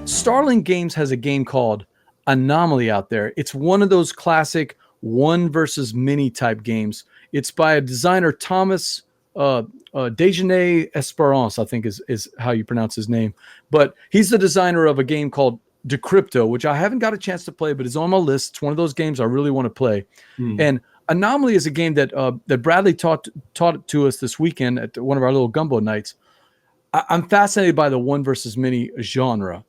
Starling Games has a game called Anomaly out there. It's one of those classic one versus many type games. It's by a designer, Thomas Dejanay Esperance, I think is how you pronounce his name. But he's the designer of a game called Decrypto, which I haven't got a chance to play, but it's on my list. It's one of those games I really want to play. And Anomaly is a game that that Bradley taught to us this weekend at one of our little Gumbo nights. I'm fascinated by the one versus many genre.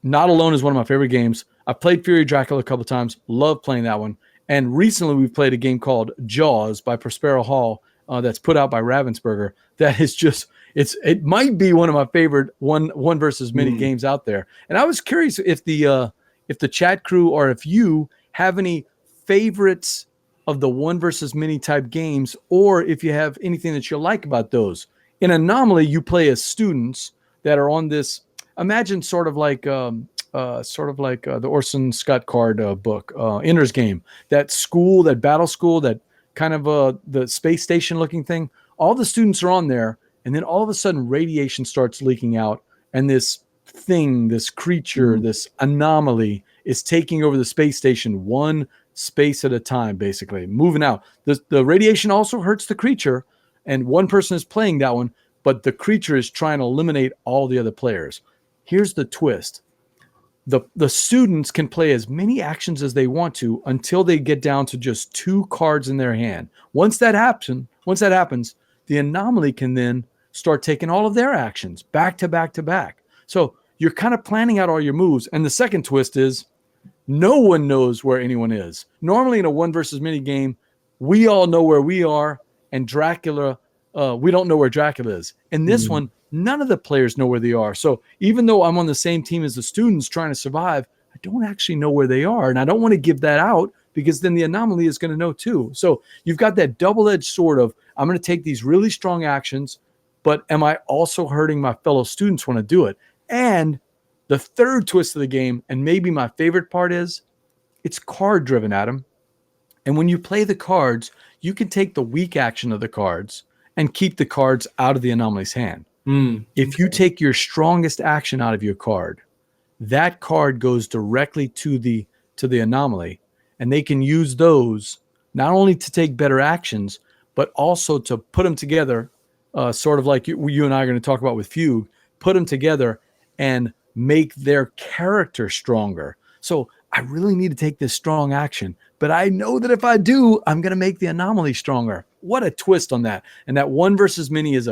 Not Alone is one of my favorite games. I've played Fury Dracula a couple times. Love playing that one. And recently we've played a game called Jaws by Prospero Hall that's put out by Ravensburger. That is just, it might be one of my favorite one versus many games out there. And I was curious if the chat crew or if you have any favorites of the one versus many type games, or if you have anything that you like about those. In Anomaly, you play as students that are on this. Imagine sort of like the Orson Scott Card book, Ender's Game. That school, that battle school, that kind of the space station looking thing. All the students are on there, and then all of a sudden radiation starts leaking out, and this thing, this creature, this anomaly is taking over the space station one space at a time, basically moving out. The radiation also hurts the creature, and one person is playing that one, but the creature is trying to eliminate all the other players. Here's the twist. The students can play as many actions as they want to until they get down to just 2 cards in their hand. Once that happens, the anomaly can then start taking all of their actions back to back to back. So you're kind of planning out all your moves. And the second twist is no one knows where anyone is. Normally in a one versus many game, we all know where we are, and Dracula, we don't know where Dracula is. In this one, none of the players know where they are. So even though I'm on the same team as the students trying to survive, I don't actually know where they are. And I don't want to give that out because then the anomaly is going to know too. So you've got that double-edged sword of, I'm going to take these really strong actions, but am I also hurting my fellow students when I do it? And the third twist of the game, and maybe my favorite part, is it's card-driven, Adam. And when you play the cards, you can take the weak action of the cards and keep the cards out of the anomaly's hand. If you take your strongest action out of your card, that card goes directly to the anomaly, and they can use those not only to take better actions, but also to put them together, sort of like you and I are going to talk about with Fugue, put them together and make their character stronger. So I really need to take this strong action, but I know that if I do, I'm going to make the anomaly stronger. What a twist on that. And that one versus many is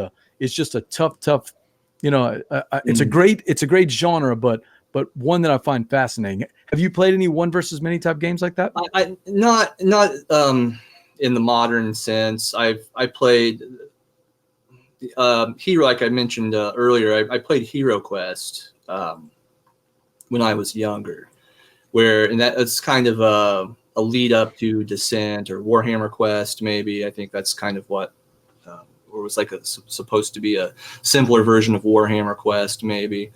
just a tough, it's a great genre, but one that I find fascinating. Have you played any one versus many type games like that? I not in the modern sense. I played Hero, like I mentioned earlier. I played Hero Quest when I was younger, and that's kind of a lead up to Descent or Warhammer Quest. Maybe I think that's kind of what. Or was like supposed to be a simpler version of Warhammer Quest, maybe.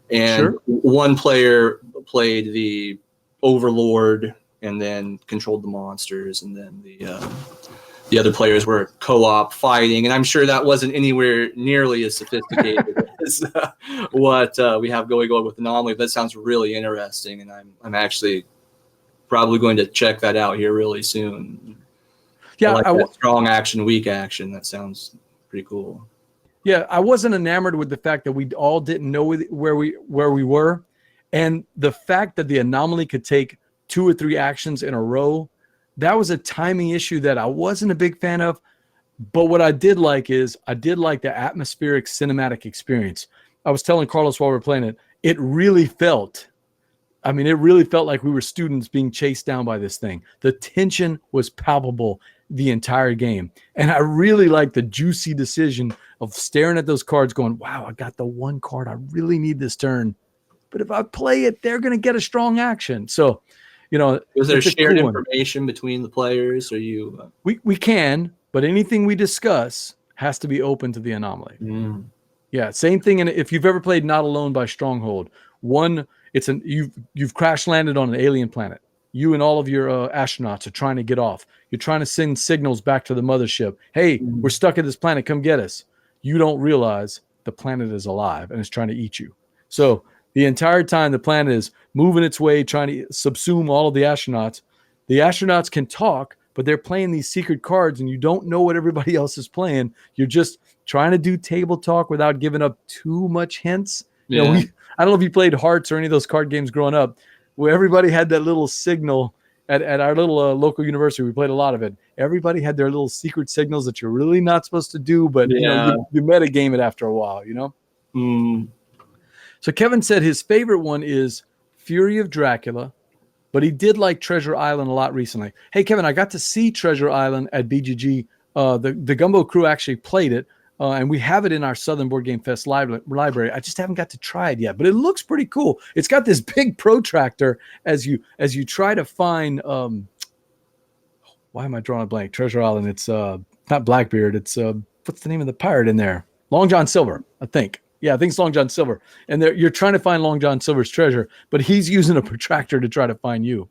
And one player played the Overlord and then controlled the monsters, and then the other players were co-op fighting. And I'm sure that wasn't anywhere nearly as sophisticated as what we have going on with Anomaly. That sounds really interesting, and I'm actually probably going to check that out here really soon. Yeah, I like that strong action, weak action. That sounds pretty cool. Yeah, I wasn't enamored with the fact that we all didn't know where we were, and the fact that the anomaly could take 2 or 3 actions in a row. That was a timing issue that I wasn't a big fan of. But what I did like is I did like the atmospheric cinematic experience. I was telling Carlos while we were playing it, it really felt like we were students being chased down by this thing. The tension was palpable the entire game. And I really like the juicy decision of staring at those cards going, wow, I got the one card. I really need this turn. But if I play it, they're going to get a strong action. So, was there shared information between the players? Or you? We can, but anything we discuss has to be open to the anomaly. Mm. Yeah, same thing. And if you've ever played Not Alone by Stronghold, you've crash landed on an alien planet. You and all of your astronauts are trying to get off. You're trying to send signals back to the mothership. Hey, we're stuck at this planet. Come get us. You don't realize the planet is alive and is trying to eat you. So the entire time the planet is moving its way, trying to subsume all of the astronauts. The astronauts can talk, but they're playing these secret cards, and you don't know what everybody else is playing. You're just trying to do table talk without giving up too much hints. Yeah. You know, I don't know if you played Hearts or any of those card games growing up, where everybody had that little signal at our little local university. We played a lot of it. Everybody had their little secret signals that you're really not supposed to do, but you metagame it after a while, you know? Mm. So Kevin said his favorite one is Fury of Dracula, but he did like Treasure Island a lot recently. Hey, Kevin, I got to see Treasure Island at BGG. The Gumbo crew actually played it, and we have it in our Southern Board Game Fest library. I just haven't got to try it yet, but it looks pretty cool. It's got this big protractor as you try to find. Why am I drawing a blank? Treasure Island. It's not Blackbeard. It's what's the name of the pirate in there? Long John Silver, I think. Yeah, I think it's Long John Silver. And you're trying to find Long John Silver's treasure, but he's using a protractor to try to find you.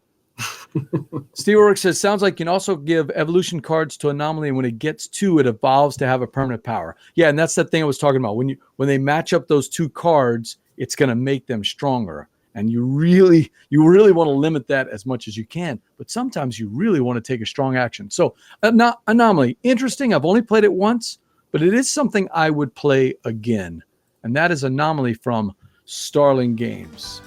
Steve Orrick says, sounds like you can also give evolution cards to Anomaly, and when it gets to, it evolves to have a permanent power. Yeah, and that's the thing I was talking about. When they match up those two cards, it's going to make them stronger. And you really want to limit that as much as you can. But sometimes you really want to take a strong action. So Anomaly, interesting. I've only played it once, but it is something I would play again. And that is Anomaly from Starling Games.